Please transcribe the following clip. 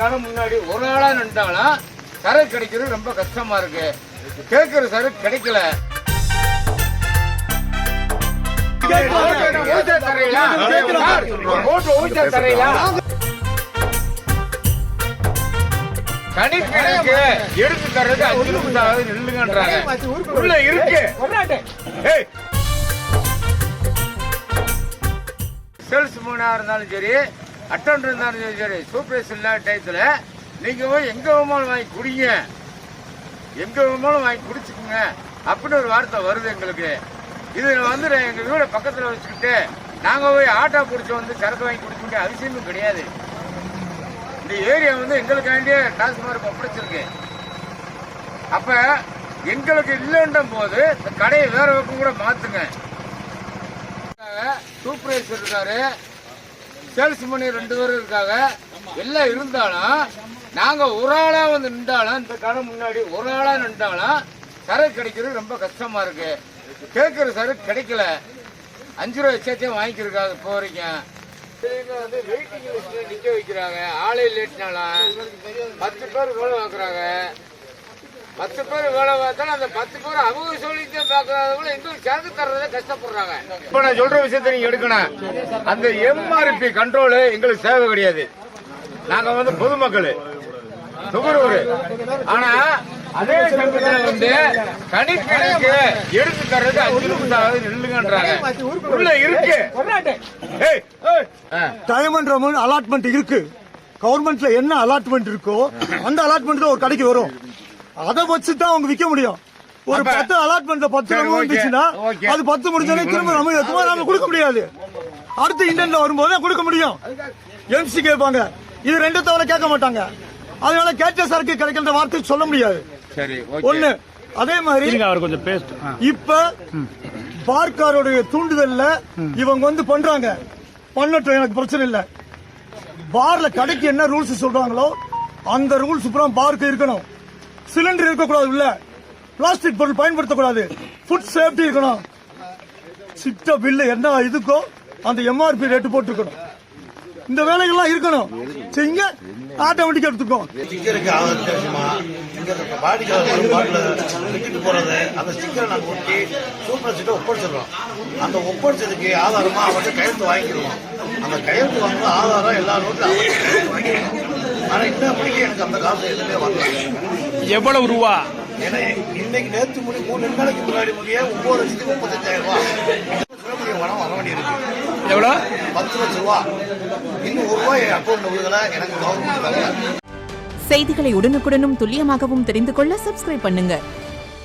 முன்னாடி ஒரு ஆளா நின்றாலும் சரக்கு கிடைக்கிறது ரொம்ப கஷ்டமா இருக்கு. கேட்கிற சரக்கு கிடைக்கல. கணிக்கணக்கு எடுத்து தர்றது 5 நிமிஷம் நில்லுங்கன்றாங்க. உள்ள இருக்கு சேல்ஸ் மேனா இருந்தாலும் சரி, அட்டெண்டர் இருந்தாலும் சரி, சூப்பர்வைசர் இல்லாத டயத்துல நீங்க போய் எங்க வேணுமாலும் வாங்கி குடிங்க, எங்க வேணுமாலும் வாங்கி குடிச்சுக்குங்க அப்படின்னு ஒரு வார்த்தை வருது எங்களுக்கு. இது வந்து எங்க வீட பக்கத்துல வச்சுக்கிட்டு நாங்க போய் ஆட்டோ பிடிச்சி வந்து சரக்கு வாங்கி குடிக்க வேண்டிய அவசியமும் கிடையாது. இந்த ஏரியா வந்து எங்களுக்காண்டியே டாஸ்மார்க் ஒப்படைச்சிருக்கு. அப்ப எங்களுக்கு இல்லைன்ற போது இந்த கடையை வேற பக்கம் கூட மாத்துங்க. சூப்பர்வைசர் இருக்காரு, சேல்ஸ்மேன் 2 பேரும் இருக்காங்க. எல்லாம் இருந்தாலும் நாங்க ஒரு ஆளா வந்து நின்றாலும், இந்த கடை முன்னாடி ஒரு ஆளா நின்றாலும் சரக்கு கிடைக்கிறது ரொம்ப கஷ்டமா இருக்கு. கேட்கிற சரக்கு கிடைக்கல. 5 ரூபாய் எச்சாச்சும் வாங்கிக்கிறதுக்காக போறீங்க. வந்து வெயிட்டிங் லிஸ்ட்ல நிக்க வைக்கிறாங்க. ஆளே லேட்னாலும் 10 பேர் வேலை பார்க்குறாங்க. 10 பேர் வேலை பார்த்தாலும் அந்த 10 பேர் அவங்க சொல்லிட்டு பாக்குறவங்களும் எங்களுக்கு சரக்கு தர்றதை கஷ்டப்படுறாங்க. இப்ப நான் சொல்ற விஷயத்தை நீங்க எடுக்கணும். அந்த எம்ஆர்பி கண்ட்ரோல் எங்களுக்கு சேவை கிடையாது. நாங்க வந்து பொதுமக்கள் சுகரூர். ஆனா அதே சமயத்துல வந்து கணிக்கணக்கு எடுத்து தர்றது 5 நிமிஷம் நில்லுங்கன்றாங்க. உள்ள இருக்கு டைமண்ட் அலாட்மெண்ட் இருக்கு. கவர்மெண்ட்ல என்ன அலாட்மெண்ட் இருக்கோ அந்த அலாட்மெண்ட் தான் ஒரு கடைக்கு வரும். அதை வச்சுதான் அவங்க விற்க முடியும். ஒரு 10 அலாட்மெண்ட்ல 10 வந்துச்சுன்னா அது 10 முடிஞ்சாலே திரும்ப நம்ம கொடுக்க முடியாது. அடுத்த இண்டன்ல வரும்போது கொடுக்க முடியும். எம்சி கேட்பாங்க, இது 2 தவிர கேட்க மாட்டாங்க. அதனால கேட்ட சரக்கு கிடைக்கிற வார்த்தை சொல்ல முடியாது. ஒண்ணு. அதே மாதிரி இப்ப பார்க்காரோட தூண்டுதல்ல இவங்க வந்து பண்றாங்க. பண்ணட்டும், எனக்கு பிரச்சனை இல்ல. பார்ல கடைக்கு என்ன ரூல்ஸ் சொல்றாங்களோ அந்த ரூல்ஸ் பார்க்கு இருக்கணும். சிலிண்டர் இருக்கக்கூடாது, உள்ள பிளாஸ்டிக் பொருள் பயன்படுத்தக்கூடாது, ஃபுட் சேஃப்டி இருக்கணும். சிட்ட பில்லு என்ன இதுக்கோ அந்த எம்ஆர்பி ரேட்டு போட்டுருக்கணும். இந்த வேலைகள்லாம் இருக்கணும். செய்யுங்க, ஆட்டோமேட்டிக்கா எடுத்துக்கோ. ஸ்டிக்கருக்கு போறது அந்த ஸ்டிக்கரை நாங்க ஒட்டி சூப்பர் ஒப்படைச்சிடறோம். அந்த ஒப்படைச்சதுக்கு ஆதாரமா அவர்கிட்ட கையெழுத்து வாங்கிடுவோம். அந்த கையெழுத்து வாங்க ஆதாரம் எல்லா ரோட்டும் வாங்கிடுவோம். ஆனா இந்த மணிக்கு எனக்கு அந்த காசு எதுவுமே வரல. எவ்வளவு ரூபா? ஏன்னா இன்னைக்கு நேற்று 3 நாளைக்கு முன்னாடி முடிய 9,35,000 ரூபாய் பணம் வர வேண்டி இருக்கு. எவ்வளவு? 10 லட்சம் ரூபா. இன்னும் 1 ரூபாய் அக்கௌண்ட் விடுதலை எனக்கு கவர்மெண்ட் தரல. செய்திகளை உடனுக்குடனும் துல்லியமாகவும் தெரிந்து கொள்ள சப்ஸ்கிரைப் பண்ணுங்க.